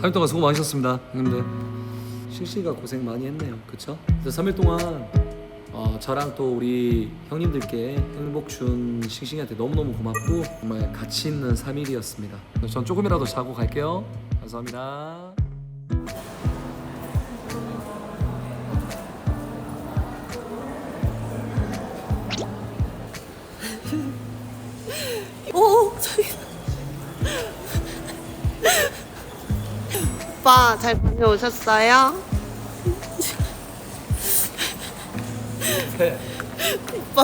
3일 동안 수고 많으셨습니다, 형님들. 싱싱이가 고생 많이 했네요, 그쵸? 그래서 3일 동안 저랑 또 우리 형님들께 행복 준 싱싱이한테 너무너무 고맙고 정말 가치 있는 3일이었습니다. 전 조금이라도 자고 갈게요. 감사합니다. 오, 저기. 오빠 잘 다녀오셨어요? 오빠.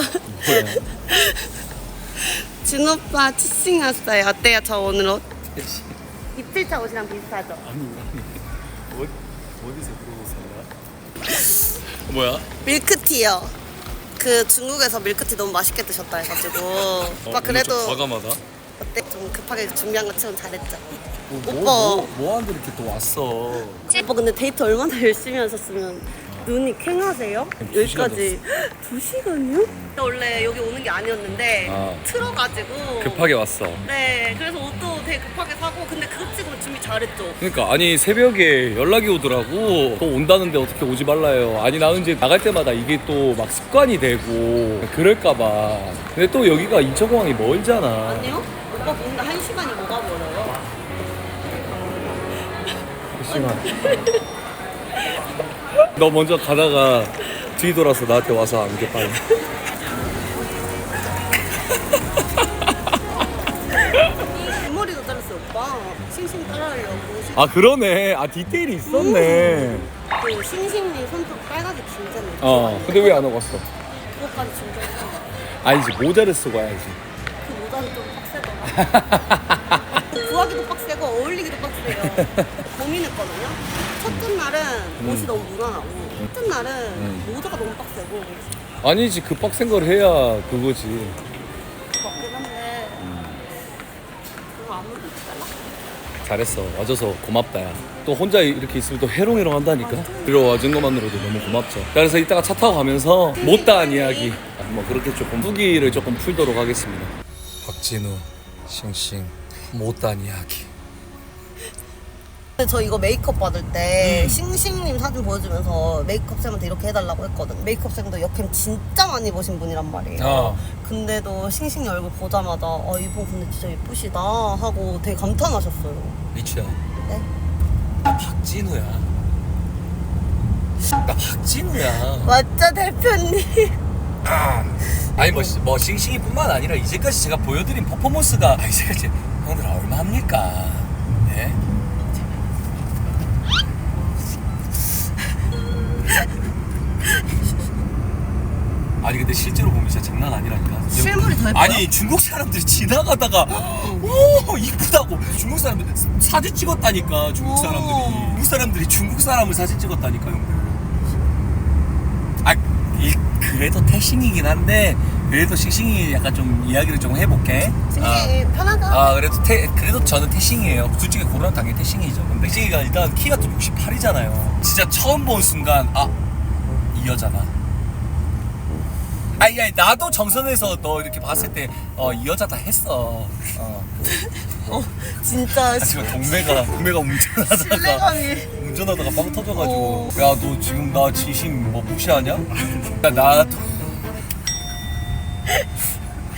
진 오빠 치싱이었어요. 어때요? 저 오늘 옷? 이틀차 옷이랑 비슷하죠? 어디서 들어오세요? 뭐야? 밀크티요. 그 중국에서 밀크티 너무 맛있게 드셨다 해가지고 오빠 그래도 과감하다. 어때? 좀 급하게 준비한 것처럼 잘했죠? 뭐 하는데 이렇게 또 왔어? 오빠 근데 데이트 얼마나 열심히 하셨으면 눈이 캥하세요? 여기까지 2시간이요? 원래 여기 오는 게 아니었는데 틀어가지고 급하게 왔어. 네, 그래서 옷도 되게 급하게 사고 근데 그것 치고는 준비 잘했죠? 그러니까 아니 새벽에 연락이 오더라고. 또 온다는데 어떻게 오지 말라요. 아니 나 이제 나갈 때마다 이게 또 막 습관이 되고 그럴까봐. 근데 또 여기가 인천공항이 멀잖아. 아니요? 오빠 보는데 1시간이 뭐가 멀어요? 너 먼저 가다가 뒤돌아서 나한테 와서 안겨 빨리. 뒷머리도 잘랐어요 오빠. 싱싱 따라하려고. 아 그러네. 아 디테일이 있었네. 그 싱싱님 손톱 빨갛게 길잖아요. 근데 왜 안 하고 왔어? 그것까지 준비했어. 아니지 모자를 쓰고 와야지. 그 모자는 좀 빡세더라. 구하기도 빡세고 어울리기도 빡세요. 고민했거든요. 첫째 날은 옷이 너무 무난하고 첫째 날은 모자가 너무 빡세고 아니지 그 빡센 걸 해야 그거지. 맞긴 한데 그거 아무래도 잘라. 잘했어. 와줘서 고맙다 야. 또 혼자 이렇게 있으면 또 해롱해롱 한다니까. 이리로 와준 것만으로도 너무 고맙죠. 그래서 이따가 차 타고 가면서 못다한 이야기 뭐 그렇게 조금 후기를 조금 풀도록 하겠습니다. 박진우 싱싱 못다한 이야기. 저 이거 메이크업 받을 때 싱싱님 사진 보여주면서 메이크업쌤한테 이렇게 해달라고 했거든. 메이크업쌤도 역캠 진짜 많이 보신 분이란 말이에요. 근데도 싱싱님 얼굴 보자마자 이분 근데 진짜 예쁘시다 하고 되게 감탄하셨어요. 리치야 네? 나 박진우야. 나 박진우야. 맞죠 대표님? 아니 뭐 싱싱이뿐만 아니라 이제까지 제가 보여드린 퍼포먼스가 이제까지 형들 얼마입니까? 네? 아니 근데 실제로 보면 진짜 장난 아니라니까. 실물이 더 예뻐요? 아니 중국 사람들이 지나가다가 오 이쁘다고 중국 사람들 사진 찍었다니까. 중국 사람들이 중국 사람을 사진 찍었다니까 형들. 그래도 태싱이긴 한데 그래도 싱싱이 약간 좀 이야기를 좀 해볼게. 싱싱이 편하다. 그래도 저는 태싱이에요. 솔직히 고르면 당연히 태싱이죠. 근데 태싱이가 일단 키가 또 68이잖아요. 진짜 처음 본 순간 이 여자다. 아니 나도 정선에서 너 이렇게 봤을 때 이 여자다 했어. 진짜 지금 동매가 신뢰감이. 운전하다가 빵 터져가지고 야 너 지금 나 진심 뭐 무시하냐? 야 나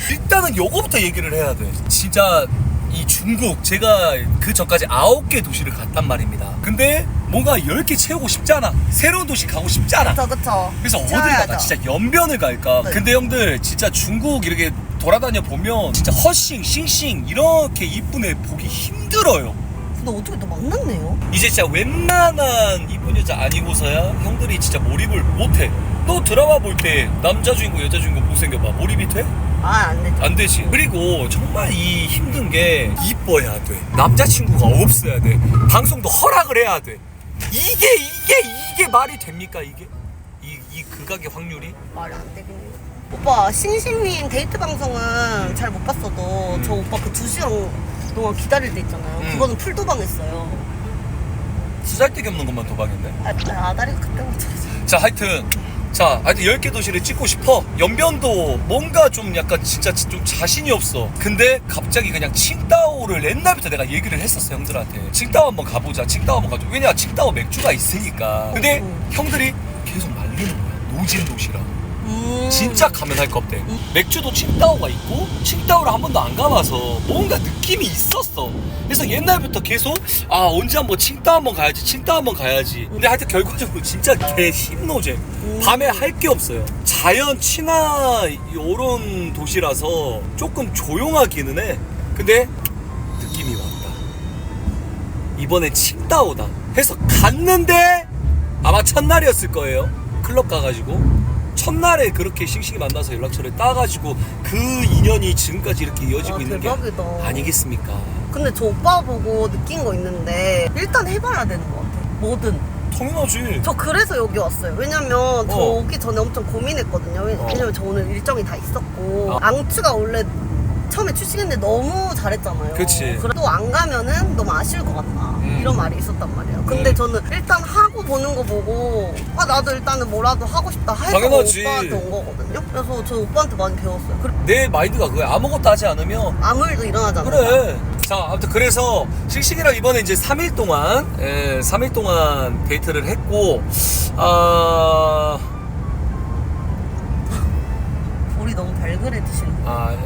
일단은 요거부터 얘기를 해야 돼. 진짜 이 중국 제가 그 전까지 9개 도시를 갔단 말입니다. 근데 뭔가 10개 채우고 싶잖아. 새로운 도시 가고 싶잖아. 그쵸. 그래서 어딜 갈까? 진짜 연변을 갈까? 네. 근데 형들 진짜 중국 이렇게 돌아다녀 보면 진짜 허싱, 싱싱 이렇게 이쁜 애 보기 힘들어요. 근데 어떻게 또 만났네요? 이제 진짜 웬만한 이쁜 여자 아니고서야 형들이 진짜 몰입을 못해. 너 드라마 볼 때 남자 주인공 여자 주인공 못생겨봐 몰입이 돼? 안 되죠. 안 되지. 그리고 정말 이 힘든 게 이뻐야 돼. 남자친구가 없어야 돼. 방송도 허락을 해야 돼. 이게 말이 됩니까 이게? 이 극악의 확률이? 말이 안 되긴 해요. 오빠 싱싱님 데이트 방송은 잘 못 봤어도 저 오빠 그 2시간 동안 기다릴 때 있잖아요. 그거는 풀도방 했어요. 쓰잘데기 없는 것만 도박했네. 아다리가 그때부터. 자 하여튼 10개 도시를 찍고 싶어. 연변도 뭔가 좀 약간 진짜 좀 자신이 없어. 근데 갑자기 그냥 칭다오 칭따오를 옛날부터 내가 얘기를 했었어 형들한테. 칭따오 한번 가보자. 칭따오 한번 가자. 왜냐 칭따오 맥주가 있으니까. 근데 형들이 계속 말리는 거야. 노진 도시라고. 진짜 가면 할 거 없대. 맥주도 칭따오가 있고 칭따오를 한 번도 안 가봐서 뭔가 느낌이 있었어. 그래서 옛날부터 계속 언제 한번 칭따오 한번 가야지 칭따오 한번 가야지. 근데 하여튼 결과적으로 진짜 개 신노제. 밤에 할 게 없어요. 자연 친화 요런 도시라서 조금 조용하기는 해. 근데 느낌이 왔다. 이번에 칭따오다 해서 갔는데 아마 첫날이었을 거예요. 클럽 가가지고 첫날에 그렇게 싱싱이 만나서 연락처를 따가지고 그 인연이 지금까지 이렇게 이어지고 있는 대박이다. 게 아니겠습니까? 근데 저 오빠 보고 느낀 거 있는데 일단 해봐야 되는 것 같아. 뭐든. 당연하지. 저 그래서 여기 왔어요. 왜냐면 저 오기 전에 엄청 고민했거든요. 왜냐면 저 오늘 일정이 다 있었고 앙추가 원래 처음에 출시했는데 너무 잘했잖아요. 그치. 또 안 가면은 너무 아쉬울 것 같다. 이런 말이 있었단 말이에요. 근데 저는 일단 하고 보는 거 보고 나도 일단은 뭐라도 하고 싶다 해서 당연하지. 오빠한테 온 거거든요. 그래서 저 오빠한테 많이 배웠어요. 내 마인드가 그거야. 아무것도 하지 않으면 아무 일도 일어나잖아요. 그래. 자, 아무튼 그래서 싱싱이랑 이번에 이제 3일 동안 3일 동안 데이트를 했고 우리 너무 발그레드시는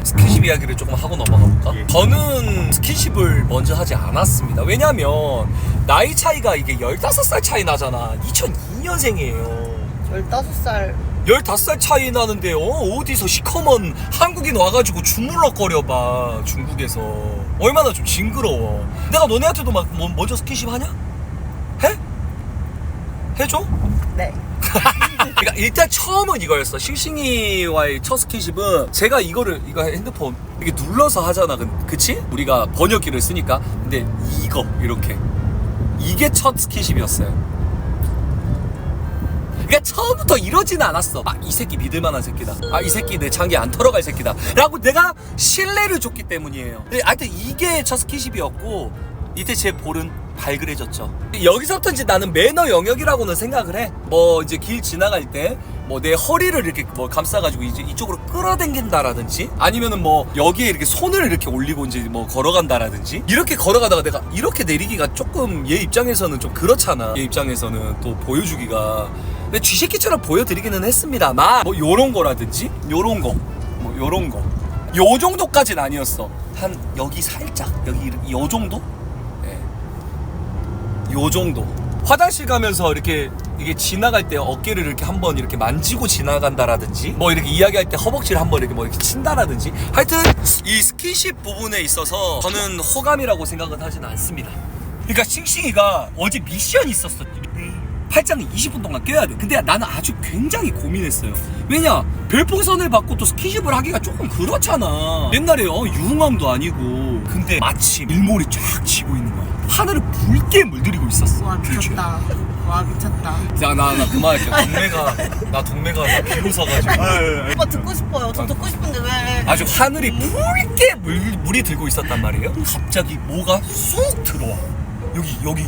스킨십 이야기를 조금 하고 넘어가 볼까? 저는 스킨십을 먼저 하지 않았습니다. 왜냐면 나이 차이가 이게 15살 차이 나잖아. 2002년생이에요. 15살 15살 차이 나는데 어디서 시커먼 한국인 와가지고 주물럭거려 봐. 중국에서 얼마나 좀 징그러워. 내가 너네한테도 막 먼저 스킨십 하냐? 해? 해줘? 네. 그러니까 일단 처음은 이거였어. 싱싱이와의 첫 스킨십은 제가 이거 핸드폰 이렇게 눌러서 하잖아. 그치? 우리가 번역기를 쓰니까. 근데 이렇게 이게 첫 스킨십이었어요. 그러니까 처음부터 이러지는 않았어. 이 새끼 믿을만한 새끼다. 이 새끼 내 장기 안 털어갈 새끼다 라고 내가 신뢰를 줬기 때문이에요. 근데 하여튼 이게 첫 스킨십이었고 이때 제 볼은 발그레졌죠. 여기서부터 이제 나는 매너 영역이라고는 생각을 해. 뭐 이제 길 지나갈 때 뭐 내 허리를 이렇게 뭐 감싸가지고 이제 이쪽으로 끌어당긴다라든지 아니면은 뭐 여기에 이렇게 손을 이렇게 올리고 이제 뭐 걸어간다라든지 이렇게 걸어가다가 내가 이렇게 내리기가 조금 얘 입장에서는 좀 그렇잖아. 얘 입장에서는 또 보여주기가. 근데 쥐새끼처럼 보여드리기는 했습니다만 뭐 요런 거라든지 요런 거 뭐 요런 거 요 정도까지는 아니었어. 한 여기 살짝 여기 요 정도? 요 정도. 화장실 가면서 이렇게 이게 지나갈 때 어깨를 이렇게 한번 이렇게 만지고 지나간다라든지 뭐 이렇게 이야기할 때 허벅지를 한번 이렇게 뭐 이렇게 친다라든지 하여튼 이 스킨십 부분에 있어서 저는 호감이라고 생각은 하지는 않습니다. 그러니까 싱싱이가 어제 미션이 있었어. 팔짱을 20분 동안 껴야 돼. 근데 나는 아주 굉장히 고민했어요. 왜냐 별풍선을 받고 또 스킨십을 하기가 조금 그렇잖아. 옛날에 유흥왕도 아니고. 근데 마침 일몰이 쫙 지고 있는 거야. 하늘을 붉게 물들이고 있었어. 와 미쳤다. 와 미쳤다. 자, 나 그만할게. 동네가 나 비웃어가지고. 오빠 듣고 싶어요. 저 듣고 싶은데 왜? 아주 하늘이 붉게 물이 들고 있었단 말이에요. 갑자기 뭐가 쑥 들어와. 여기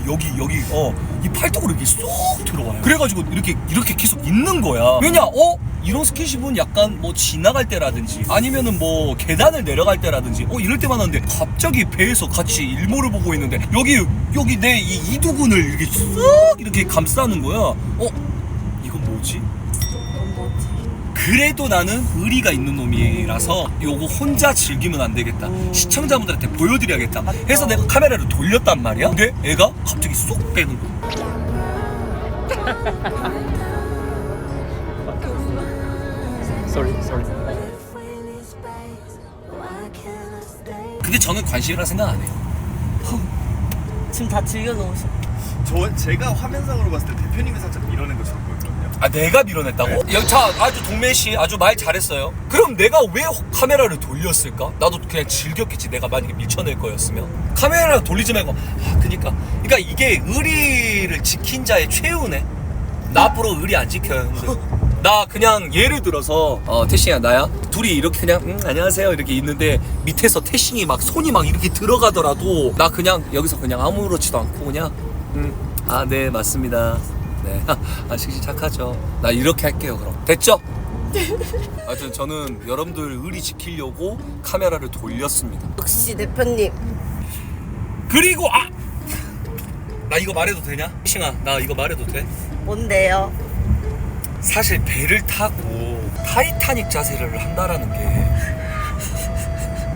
이 팔뚝으로 이렇게 쏙 들어와요. 그래가지고 이렇게 계속 있는 거야. 왜냐 이런 스킨십은 약간 뭐 지나갈 때라든지 아니면은 뭐 계단을 내려갈 때라든지 이럴 때만 하는데 갑자기 배에서 같이 일몰을 보고 있는데 여기 내 이 이두근을 이렇게 쑥 이렇게 감싸는 거야. 이건 뭐지? 그래도 나는 의리가 있는 놈이라서 요거 혼자 즐기면 안 되겠다. 시청자분들한테 보여드려야겠다. 해서 내가 카메라를 돌렸단 말이야. 근데 애가 갑자기 쏙 빼는 거야. Sorry. 근데 저는 관심이라 생각 안 해요. 지금 다 즐겨놓으셔. 제가 화면상으로 봤을 때 대표님이 살짝 밀어낸 거 좋을 거거든요. 내가 밀어냈다고? 네. 자, 아주 동매씨 아주 말 잘했어요. 그럼 내가 왜 카메라를 돌렸을까? 나도 그냥 즐겼겠지. 내가 만약에 밀쳐낼 거였으면 카메라를 돌리지 말고. 그러니까 이게 의리를 지킨 자의 최후네. 나 앞으로 의리 안 지켜요, 형들. 나 그냥 예를 들어서 태싱이야 나야 둘이 이렇게 그냥 안녕하세요 이렇게 있는데 밑에서 태싱이 막 손이 막 이렇게 들어가더라도 나 그냥 여기서 그냥 아무렇지도 않고 그냥 네 맞습니다. 네. 싱싱 착하죠. 나 이렇게 할게요. 그럼 됐죠? 하여튼 저는 여러분들 의리 지키려고 카메라를 돌렸습니다. 역시 대표님 그리고 나 이거 말해도 되냐? 싱아 나 이거 말해도 돼? 뭔데요? 사실 배를 타고 타이타닉 자세를 한다라는 게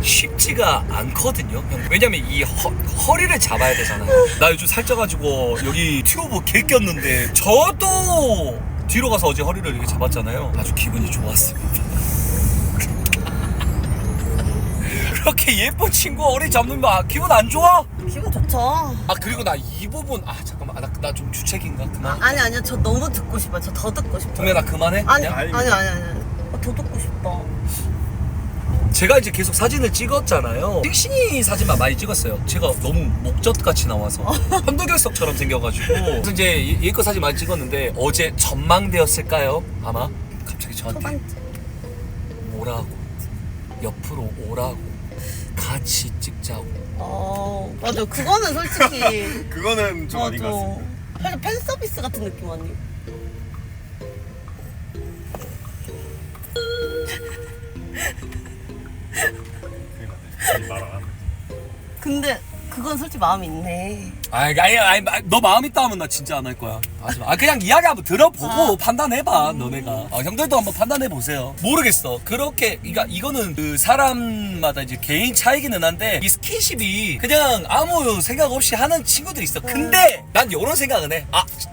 쉽지가 않거든요. 왜냐면 이 허리를 잡아야 되잖아요. 나 요즘 살쪄가지고 여기 튜브 개 꼈는데 저도 뒤로 가서 어제 허리를 이렇게 잡았잖아요. 아주 기분이 좋았습니다. 그렇게 예쁜 친구 허리 잡는 거 기분 안 좋아? 기분 좋죠. 그리고 나 이 부분 잠깐만 나 좀 주책인가? 그만. 아니요 저 너무 듣고 싶어요. 저 더 듣고 싶어요. 동네 나 그만해? 아니 그냥? 아니. 더 듣고 싶다. 제가 이제 계속 사진을 찍었잖아요. 싱싱이 사진만 많이 찍었어요. 제가 너무 목젖같이 나와서 현도결석처럼 생겨가지고. 그래서 이제 얘 거 사진 많이 찍었는데 어제 전망대였을까요? 아마 갑자기 저한테 초반째. 오라고, 옆으로 오라고, 같이 찍자고. 맞아. 그거는 솔직히 그거는 좀 아닌 것 같습니다. 살짝 팬 서비스 같은 느낌 아니에요? 큰일 났네. 말 안 하네. 근데 그건 솔직히 마음이 있네. 아니, 너 마음 있다 하면 나 진짜 안 할 거야. 하지마. 그냥 이야기 한번 들어보고 판단해봐, 너네가. 형들도 한번 판단해보세요. 모르겠어. 그렇게, 그러니까 이거는 그 사람마다 이제 개인 차이기는 한데, 이 스킨십이 그냥 아무 생각 없이 하는 친구들이 있어. 근데 난 이런 생각은 해.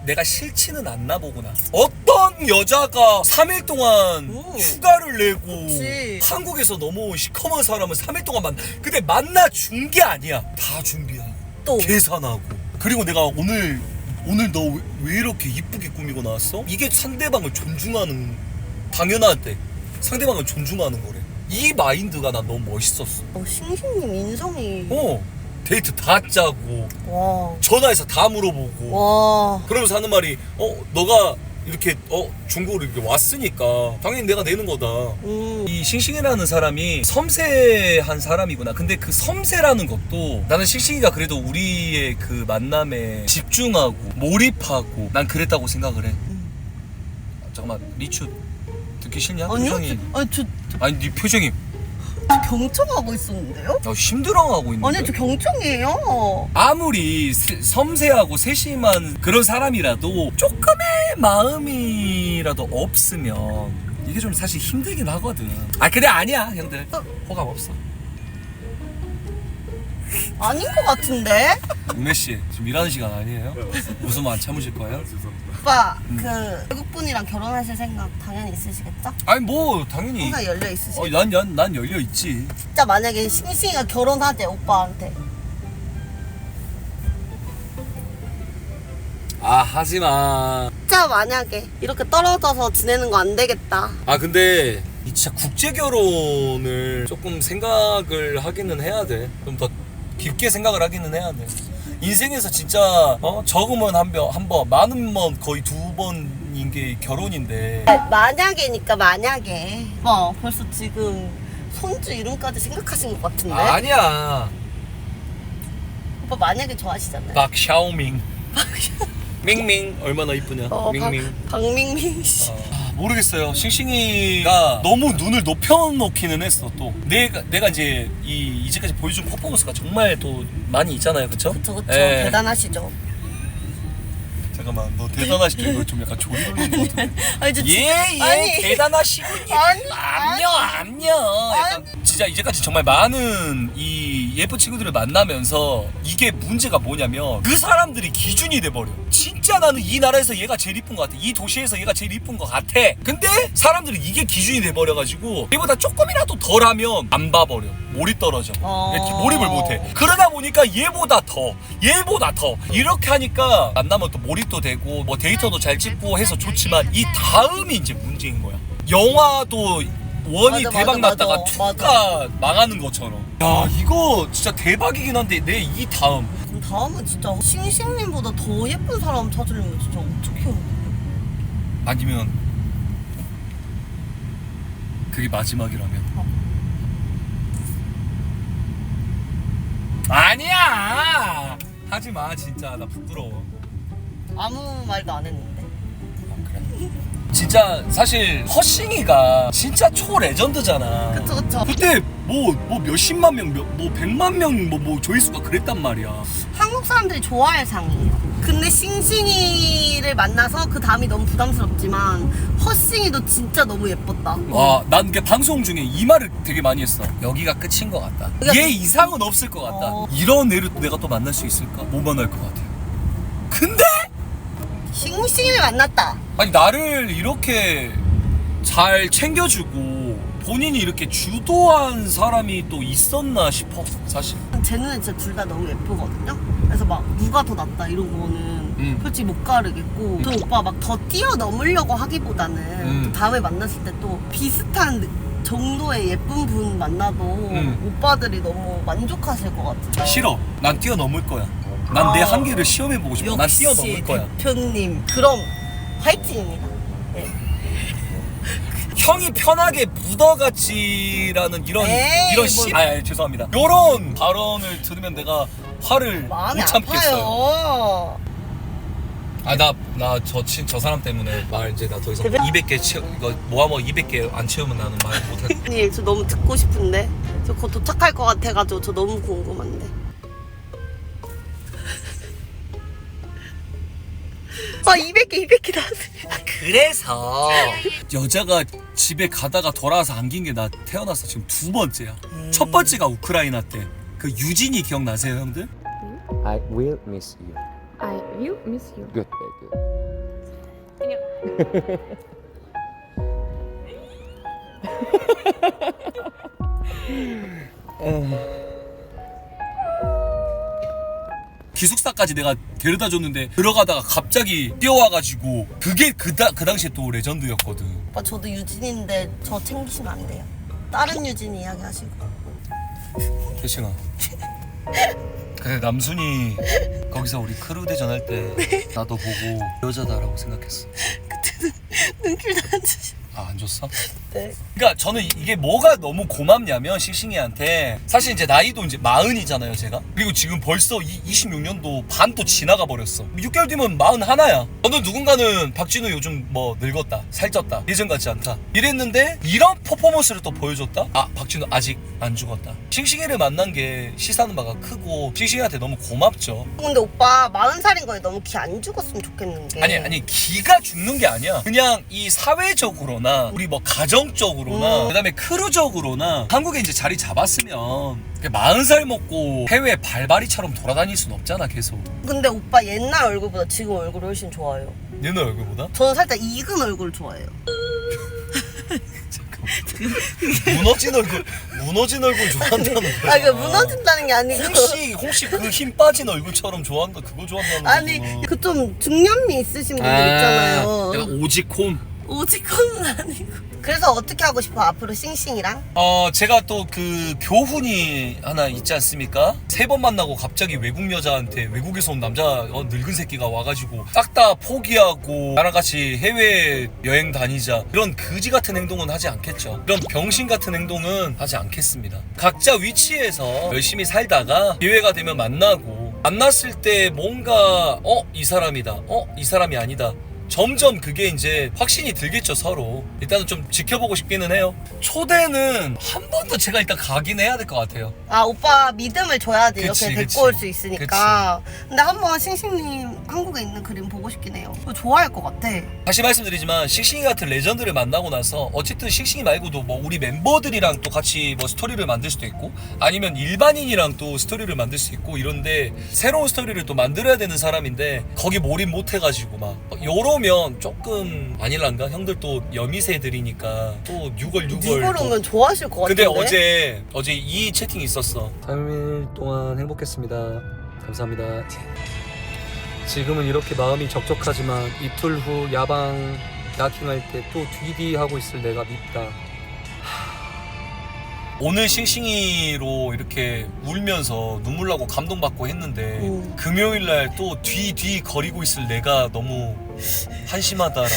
내가 싫지는 않나 보구나. 어떤 여자가 3일 동안 휴가를 내고, 그치. 한국에서 너무 시커먼 사람을 3일 동안 근데 만나준 게 아니야. 다 준비하고. 또 계산하고. 그리고 내가 오늘 너 왜 이렇게 이쁘게 꾸미고 나왔어? 이게 상대방을 존중하는, 당연한데 상대방을 존중하는 거래. 이 마인드가 난 너무 멋있었어. 싱싱님 인성이. 데이트 다 짜고 와. 전화해서 다 물어보고 와. 그러면서 하는 말이 너가 이렇게 중국으로 이렇게 왔으니까 당연히 내가 내는 거다. 이 싱싱이라는 사람이 섬세한 사람이구나. 근데 그 섬세라는 것도 나는 싱싱이가 그래도 우리의 그 만남에 집중하고 몰입하고 난 그랬다고 생각을 해. 잠깐만 리추 듣기 싫냐? 표정이. 아니 네 표정이 저 경청하고 있었는데요? 힘들어하고 있는데. 아니 저 경청이에요. 아무리 섬세하고 세심한 그런 사람이라도 조금의 마음이라도 없으면 이게 좀 사실 힘들긴 하거든. 근데 아니야 형들. 호감 없어. 아닌 것 같은데? 은혜씨 지금 일하는 시간 아니에요? 웃으면 안 참으실 거예요? 죄송합니다. 오빠 그 외국분이랑 결혼하실 생각 당연히 있으시겠죠? 아니 뭐 당연히. 항상 열려 있으시죠? 난 열려있지. 진짜 만약에 싱싱이가 결혼하재 오빠한테 하지마. 진짜 만약에 이렇게 떨어져서 지내는 거 안 되겠다. 근데 이 진짜 국제 결혼을 조금 생각을 하기는 해야 돼. 좀 더 깊게 생각을 하기는 해야 돼. 인생에서 진짜 적으면 한 번, 많으면 거의 2번인 게 결혼인데. 만약에니까 만약에 벌써 지금 손주 이름까지 생각하신 것 같은데? 아니야. 오빠 만약에 좋아하시잖아요. 박샤오밍. 밍밍 얼마나 이쁘냐. 밍밍. 박밍밍 씨. 모르겠어요. 싱싱이가 너무 눈을 높여놓기는 했어. 또 내가 이제 이제까지 보여준 퍼포먼스가 정말 또 많이 있잖아요, 그쵸? 그쵸 예. 대단하시죠. 잠깐만, 너 대단하시죠? 이거 좀 약간 조리 돌리는 것 같은데. 아니, 대단하시군요. 아니. 암요. 약간 진짜 이제까지 정말 많은 이 예쁜 친구들을 만나면서 이게 문제가 뭐냐면 그 사람들이 기준이 돼버려. 진짜 나는 이 나라에서 얘가 제일 이쁜 것 같아. 이 도시에서 얘가 제일 이쁜 것 같아. 근데 사람들이 이게 기준이 돼버려가지고 얘보다 조금이라도 덜하면 안 봐버려. 몰입 떨어져. 이렇게 몰입을 못해. 그러다 보니까 얘보다 더 이렇게 하니까 만나면 또 몰입도 되고 뭐 데이터도 잘 찍고 해서 좋지만 이 다음이 이제 문제인 거야. 영화도 원이 맞아, 대박 맞아, 났다가 맞아. 투가 망하는 것처럼. 야 이거 진짜 대박이긴 한데 내 이 다음 그럼 다음은 진짜 싱싱님보다 더 예쁜 사람 찾으려면 진짜 어떻게 해요? 아니면 그게 마지막이라면. 아니야 하지마 진짜 나 부끄러워. 아무 말도 안 했는데. 그래? 진짜 사실 허싱이가 진짜 초 레전드잖아. 그쵸 그쵸. 그때 뭐 몇십만 명, 뭐 100만 명 뭐 조회수가 그랬단 말이야. 한국 사람들이 좋아할 상이에요. 근데 싱싱이를 만나서 그 다음이 너무 부담스럽지만 허싱이도 진짜 너무 예뻤다. 와, 난 그 방송 중에 이 말을 되게 많이 했어. 여기가 끝인 것 같다. 얘 이상은 없을 것 같다. 이런 애를 내가 또 만날 수 있을까? 못 만날 것 같아. 근데 싱싱이를 만났다. 아니 나를 이렇게 잘 챙겨주고 본인이 이렇게 주도한 사람이 또 있었나 싶어 사실. 제 눈에 진짜 둘 다 너무 예쁘거든요. 그래서 막 누가 더 낫다 이런 거는 솔직히 못 가르겠고 저 오빠 막 더 뛰어넘으려고 하기보다는 또 다음에 만났을 때 또 비슷한 정도의 예쁜 분 만나도 오빠들이 너무 만족하실 것 같아. 싫어. 난 뛰어넘을 거야. 난 내 한계를 시험해보고 싶어. 난 역시 뛰어넘을 거야. 대표님 그럼 화이팅입니다. 네. 형이 편하게 묻어갔지라는 이런 에이, 이런 뭐. 아니, 죄송합니다. 이런 발언을 들으면 내가 화를 마음이 못 참겠어요. 아파요. 아 나 저 사람 때문에 말 이제 나 더 이상 200개 채우 이거 모아모 200개 안 채우면 나는 말 못할. 아니 저 너무 듣고 싶은데 저 곧 도착할 것 같아가지고 저 너무 궁금한데. 아 200개 나왔어요. 그래서 여자가 집에 가다가 돌아와서 안긴 게 나 태어나서 지금 두 번째야. 첫 번째가 우크라이나 때 그 유진이 기억나세요 형들? I will miss you. I will miss you. Good, very good. 기숙사까지 내가 데려다 줬는데 들어가다가 갑자기 뛰어와가지고 그게 그 당시에 또 레전드였거든. 오빠 저도 유진인데 저 챙기시면 안 돼요. 다른 유진 이야기 하시고. 태싱아. 근데 남순이 거기서 우리 크루 대전 할 때 나도 보고 여자다라고 생각했어. 눈길도 안 주시. 아, 안 줬어? 네. 그러니까 저는 이게 뭐가 너무 고맙냐면 싱싱이한테 사실 이제 나이도 이제 40이잖아요 제가. 그리고 지금 벌써 26년도 반 또 지나가 버렸어. 6개월 뒤면 41야. 저는 누군가는 박진우 요즘 뭐 늙었다 살쪘다 예전 같지 않다 이랬는데 이런 퍼포먼스를 또 보여줬다. 아, 박진우 아직 안 죽었다. 싱싱이를 만난 게 시사하는 바가 크고 싱싱이한테 너무 고맙죠. 근데 오빠 40살인 거에 너무 기 안 죽었으면 좋겠는 게. 아니 기가 죽는 게 아니야. 그냥 이 사회적으로나 우리 뭐 가정적으로나 그다음에 크루적으로나 한국에 이제 자리 잡았으면 40살 먹고 해외 발바리처럼 돌아다닐 순 없잖아 계속. 근데 오빠 옛날 얼굴보다 지금 얼굴이 훨씬 좋아요. 옛날 얼굴보다? 저는 살짝 익은 얼굴 좋아해요. 무너진 얼굴 좋아한다는 거야. 아, 그 무너진다는 게 아니고. 혹시 그 힘 빠진 얼굴처럼 좋아한다 그거 좋아한다는 아니, 거구나. 그 좀 중년미 있으신 분들 있잖아요. 내가 오직홈. 오직함은 아니고. 그래서 어떻게 하고 싶어 앞으로 싱싱이랑? 제가 또 그 교훈이 하나 있지 않습니까? 3번 만나고 갑자기 외국 여자한테 외국에서 온 남자 늙은 새끼가 와가지고 싹 다 포기하고 나랑 같이 해외 여행 다니자 이런 거지 같은 행동은 하지 않겠죠. 이런 병신 같은 행동은 하지 않겠습니다. 각자 위치에서 열심히 살다가 기회가 되면 만나고 만났을 때 뭔가 이 사람이다 이 사람이 아니다 점점 그게 이제 확신이 들겠죠 서로. 일단은 좀 지켜보고 싶기는 해요. 초대는 한 번 더 제가 일단 가긴 해야 될 것 같아요. 아, 오빠 믿음을 줘야지 그치, 이렇게 그치. 데리고 올 수 있으니까. 근데 한번 싱싱님 한국에 있는 그림 보고 싶긴 해요. 그거 좋아할 것 같아. 다시 말씀드리지만 싱싱이 같은 레전드를 만나고 나서 어쨌든 싱싱이 말고도 뭐 우리 멤버들이랑 또 같이 뭐 스토리를 만들 수도 있고 아니면 일반인이랑 또 스토리를 만들 수 있고 이런데 새로운 스토리를 또 만들어야 되는 사람인데 거기 몰입 못 해가지고 막 요러면 조금 아닐란가? 형들 또 여미새들이니까 또 6월 이걸 오면 좋아하실 것 같은데. 근데 어제 이 채팅이 있었어. 3일 동안 행복했습니다. 감사합니다. 지금은 이렇게 마음이 적적하지만 이틀 후 야방 야킹할 때 또 뒤디하고 있을 내가 밉다. 오늘 싱싱이로 이렇게 울면서 눈물 나고 감동받고 했는데 금요일날 또 뒤 거리고 있을 내가 너무 한심하다라고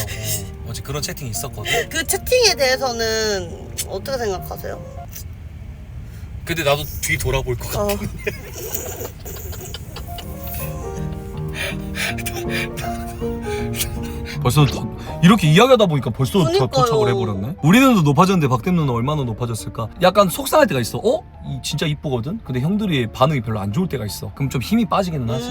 어제 그런 채팅이 있었거든. 그 채팅에 대해서는 어떻게 생각하세요? 근데 나도 뒤 돌아볼 것 같아. 벌써 이렇게 이야기하다 보니까 벌써 그러니까요. 도착을 해버렸네. 우리 눈도 높아졌는데 박댐 눈은 얼마나 높아졌을까? 약간 속상할 때가 있어. 진짜 이쁘거든? 근데 형들이 반응이 별로 안 좋을 때가 있어. 그럼 좀 힘이 빠지기는 하지.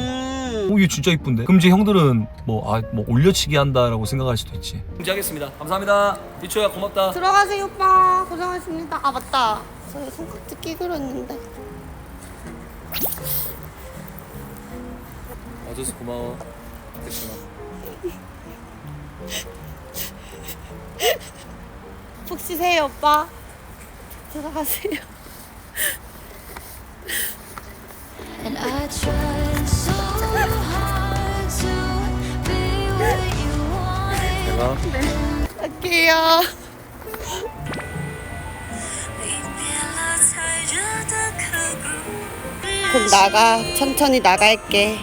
얘 진짜 이쁜데? 그럼 이제 형들은 뭐 올려치기 한다라고 생각할 수도 있지. 공지하겠습니다. 감사합니다. 미초야 고맙다. 들어가세요 오빠. 고생하셨습니다. 아 맞다. 저희 손깍지 끼기로 했는데. 와줘서 고마워. 됐구나. 푹 쉬세요 오빠. 들어가세요. And I tried so hard to be what you wanted. 내가 갈게요. 곧 나가. 천천히 나갈게.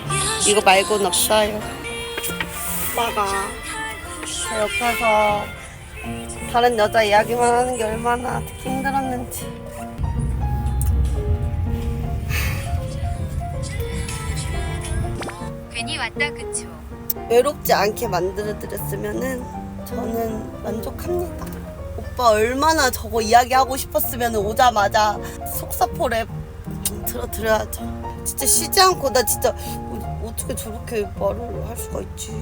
이거 말고는 없어요. 오빠가 제 옆에서 다른 여자 이야기만 하는 게 얼마나 듣기 힘들었는지. 괜히 왔다 그쵸? 외롭지 않게 만들어드렸으면은 저는 만족합니다. 오빠 얼마나 저거 이야기하고 싶었으면 오자마자 속사포 랩 들어드려야죠. 진짜 쉬지 않고 나 진짜 어떻게 저렇게 말을 할 수가 있지.